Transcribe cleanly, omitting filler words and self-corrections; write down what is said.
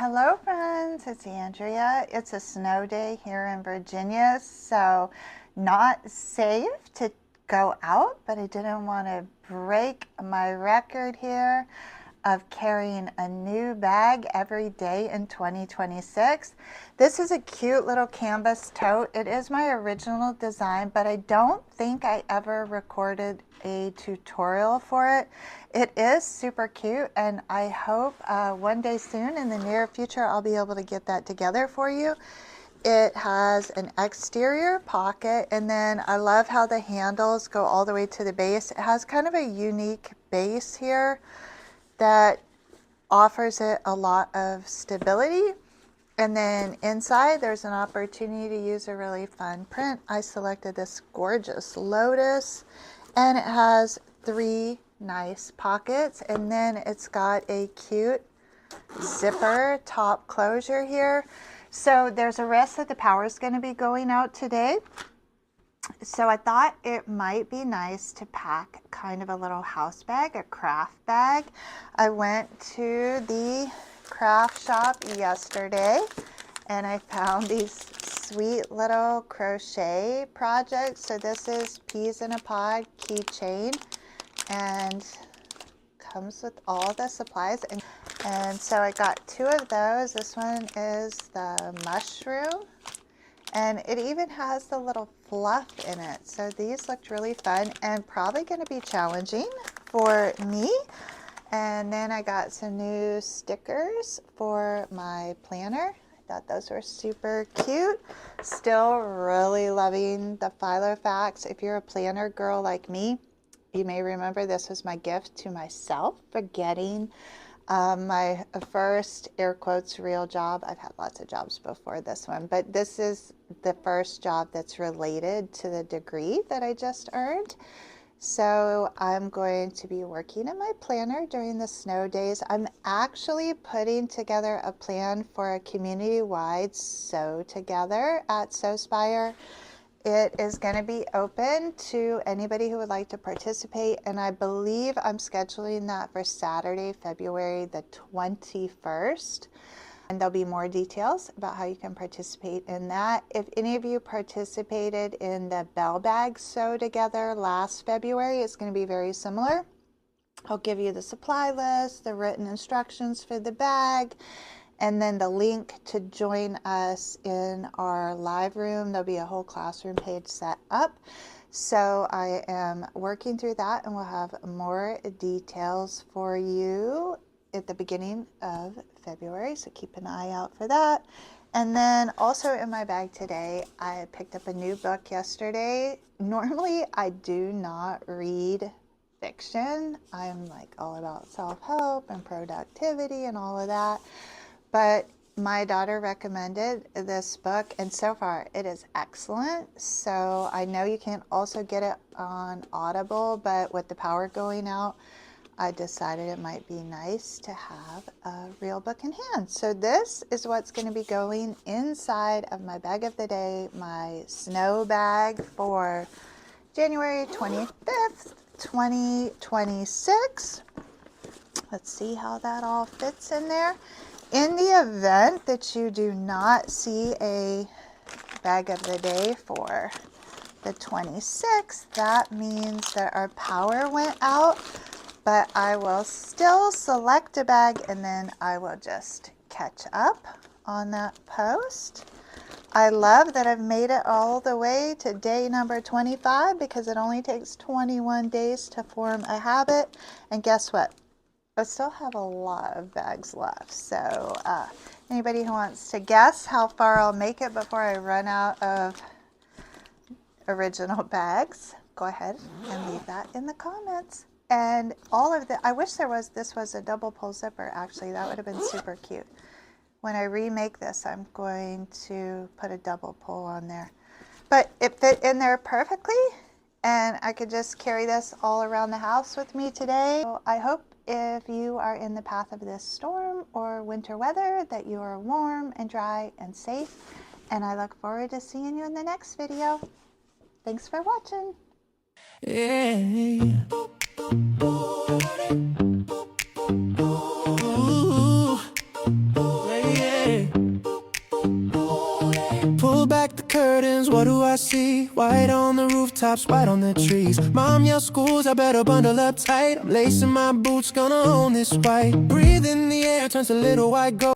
Hello friends, it's Andrea. It's a snow day here in Virginia, so not safe to go out, but I didn't want to break my record here of carrying a new bag every day in 2026. This is a cute little canvas tote. It is my original design, but I don't think I ever recorded a tutorial for it. It is super cute, and I hope one day soon in the near future I'll be able to get that together for you. It has an exterior pocket, and then I love how the handles go all the way to the base. It has kind of a unique base here that offers it a lot of stability. And then inside there's an opportunity to use a really fun print. I selected this gorgeous lotus, and it has 3 nice pockets, and then it's got a cute zipper top closure here. So there's a risk that the power is going to be going out today. So I thought it might be nice to pack kind of a little house bag, a craft bag. I went to the craft shop yesterday and I found these sweet little crochet projects. So this is Peas in a Pod keychain and comes with all the supplies. And so I got 2 of those. This one is the mushroom, and it even has the little fluff in it. So these looked really fun and probably going to be challenging for me. And then I got some new stickers for my planner. I thought those were super cute. Still really loving the Filofax. If you're a planner girl like me, you may remember this was my gift to myself for getting my first, air quotes, real job. I've had lots of jobs before this one, but this is the first job that's related to the degree that I just earned. So I'm going to be working in my planner during the snow days. I'm actually putting together a plan for a community-wide sew together at Sewspire. It is going to be open to anybody who would like to participate, and I believe I'm scheduling that for Saturday, February the 21st. And there'll be more details about how you can participate in that. If any of you participated in the Bell Bag Sew Together last February, it's going to be very similar. I'll give you the supply list, the written instructions for the bag, and then the link to join us in our live room. There'll be a whole classroom page set up. So I am working through that, and we'll have more details for you at the beginning of February. So keep an eye out for that. And then also in my bag today, I picked up a new book yesterday. Normally I do not read fiction. I'm like all about self-help and productivity and all of that. But my daughter recommended this book, and so far it is excellent. So I know you can also get it on Audible, but with the power going out, I decided it might be nice to have a real book in hand. So this is what's going to be going inside of my bag of the day, my snow bag for January 25th, 2026. Let's see how that all fits in there. In the event that you do not see a bag of the day for the 26th, that means that our power went out, but I will still select a bag and then I will just catch up on that post. I love that I've made it all the way to day number 25 because it only takes 21 days to form a habit. And guess what? I still have a lot of bags left, so anybody who wants to guess how far I'll make it before I run out of original bags, go ahead and leave that in the comments. And all of I wish this was a double pull zipper, actually. That would have been super cute. When I remake this, I'm going to put a double pull on there. But it fit in there perfectly, and I could just carry this all around the house with me today. So I hope if you are in the path of this storm or winter weather that you are warm and dry and safe, and I look forward to seeing you in the next video. Thanks for watching. Yeah. Ooh. pull back the curtains, what do I see? White on the rooftops, white on the trees. Mom yells schools, I better bundle up tight. I'm lacing my boots, gonna own this white. Breathe in the air, turns a little white gold.